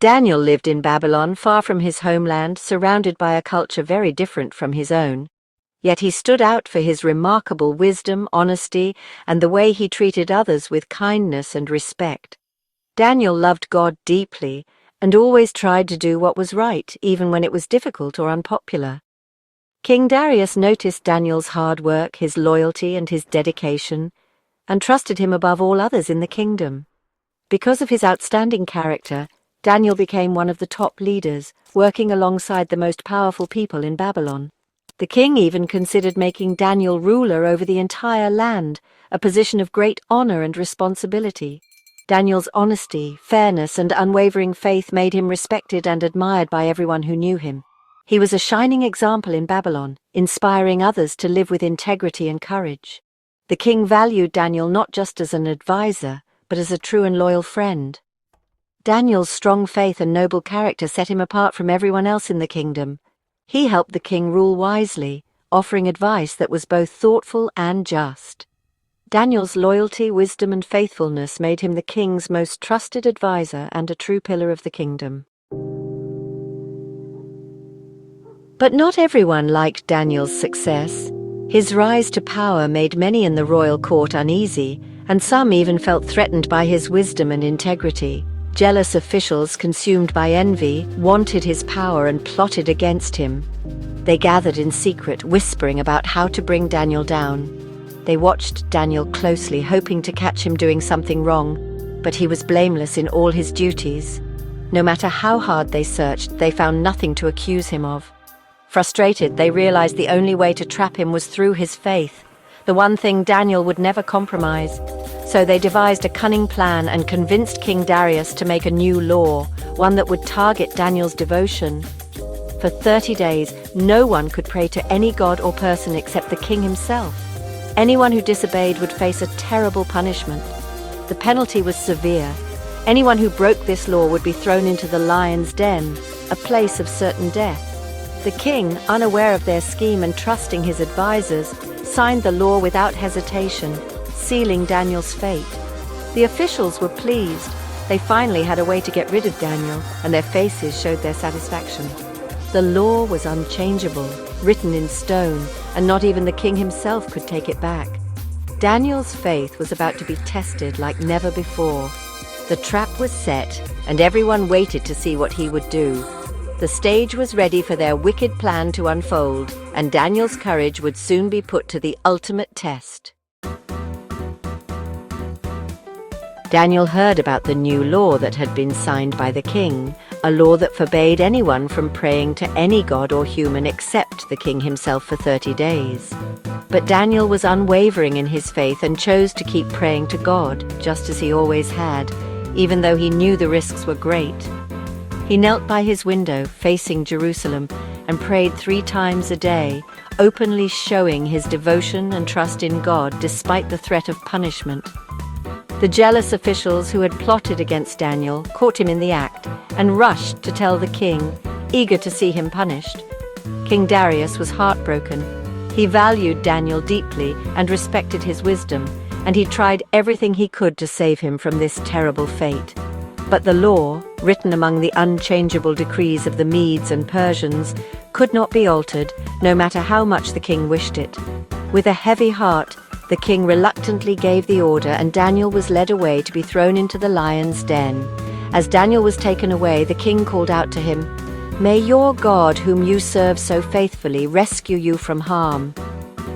Daniel lived in Babylon, far from his homeland, surrounded by a culture very different from his own. Yet he stood out for his remarkable wisdom, honesty, and the way he treated others with kindness and respect. Daniel loved God deeply and always tried to do what was right, even when it was difficult or unpopular. King Darius noticed Daniel's hard work, his loyalty, and his dedication, and trusted him above all others in the kingdom. Because of his outstanding character, Daniel became one of the top leaders, working alongside the most powerful people in Babylon. The king even considered making Daniel ruler over the entire land, a position of great honor and responsibility. Daniel's honesty, fairness, and unwavering faith made him respected and admired by everyone who knew him. He was a shining example in Babylon, inspiring others to live with integrity and courage. The king valued Daniel not just as an advisor, but as a true and loyal friend. Daniel's strong faith and noble character set him apart from everyone else in the kingdom. He helped the king rule wisely, offering advice that was both thoughtful and just. Daniel's loyalty, wisdom, and faithfulness made him the king's most trusted advisor and a true pillar of the kingdom. But not everyone liked Daniel's success. His rise to power made many in the royal court uneasy, and some even felt threatened by his wisdom and integrity. Jealous officials, consumed by envy, wanted his power and plotted against him. They gathered in secret, whispering about how to bring Daniel down. They watched Daniel closely, hoping to catch him doing something wrong, but he was blameless in all his duties. No matter how hard they searched, they found nothing to accuse him of. Frustrated, they realized the only way to trap him was through his faith, the one thing Daniel would never compromise. So they devised a cunning plan and convinced King Darius to make a new law, one that would target Daniel's devotion. For 30 days, no one could pray to any god or person except the king himself. Anyone who disobeyed would face a terrible punishment. The penalty was severe. Anyone who broke this law would be thrown into the lion's den, a place of certain death. The king, unaware of their scheme and trusting his advisors, signed the law without hesitation, sealing Daniel's fate. The officials were pleased. They finally had a way to get rid of Daniel, and their faces showed their satisfaction. The law was unchangeable, written in stone, and not even the king himself could take it back. Daniel's faith was about to be tested like never before. The trap was set, and everyone waited to see what he would do. The stage was ready for their wicked plan to unfold, and Daniel's courage would soon be put to the ultimate test. Daniel heard about the new law that had been signed by the king, a law that forbade anyone from praying to any god or human except the king himself for 30 days. But Daniel was unwavering in his faith and chose to keep praying to God, just as he always had, even though he knew the risks were great. He knelt by his window, facing Jerusalem, and prayed 3 times a day, openly showing his devotion and trust in God despite the threat of punishment. The jealous officials who had plotted against Daniel caught him in the act and rushed to tell the king, eager to see him punished. King Darius was heartbroken. He valued Daniel deeply and respected his wisdom, and he tried everything he could to save him from this terrible fate. But the law, written among the unchangeable decrees of the Medes and Persians, could not be altered, no matter how much the king wished it. With a heavy heart, the king reluctantly gave the order, and Daniel was led away to be thrown into the lion's den. As Daniel was taken away, the king called out to him, "May your God, whom you serve so faithfully, rescue you from harm."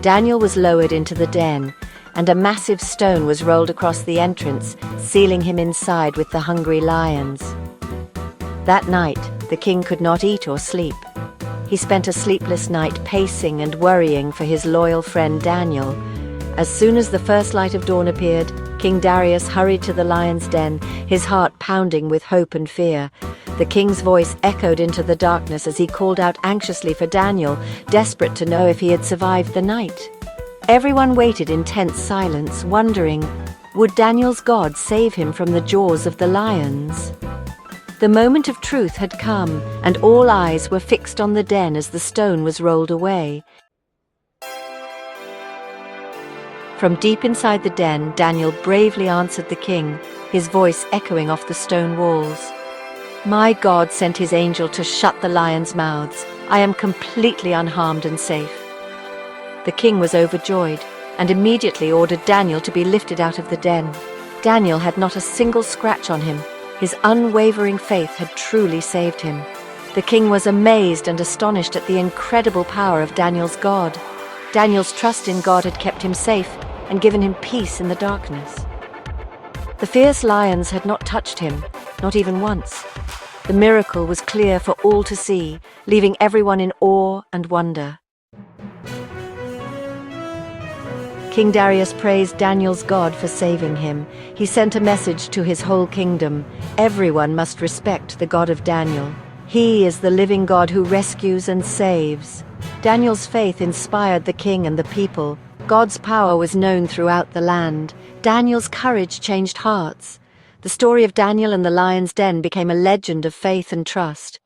Daniel was lowered into the den, and a massive stone was rolled across the entrance, sealing him inside with the hungry lions. That night, the king could not eat or sleep. He spent a sleepless night pacing and worrying for his loyal friend Daniel. As soon as the first light of dawn appeared, King Darius hurried to the lion's den, his heart pounding with hope and fear. The king's voice echoed into the darkness as he called out anxiously for Daniel, desperate to know if he had survived the night. Everyone waited in tense silence, wondering, would Daniel's God save him from the jaws of the lions? The moment of truth had come, and all eyes were fixed on the den as the stone was rolled away. From deep inside the den, Daniel bravely answered the king, his voice echoing off the stone walls. My God sent his angel to shut the lions' mouths. I am completely unharmed and safe." The king was overjoyed and immediately ordered Daniel to be lifted out of the den. Daniel had not a single scratch on him. His unwavering faith had truly saved him. The king was amazed and astonished at the incredible power of Daniel's God. Daniel's trust in God had kept him safe and given him peace in the darkness. The fierce lions had not touched him, not even once. The miracle was clear for all to see, leaving everyone in awe and wonder. King Darius praised Daniel's God for saving him. He sent a message to his whole kingdom. Everyone must respect the God of Daniel. He is the living God who rescues and saves. Daniel's faith inspired the king and the people. God's power was known throughout the land. Daniel's courage changed hearts. The story of Daniel and the lion's den became a legend of faith and trust.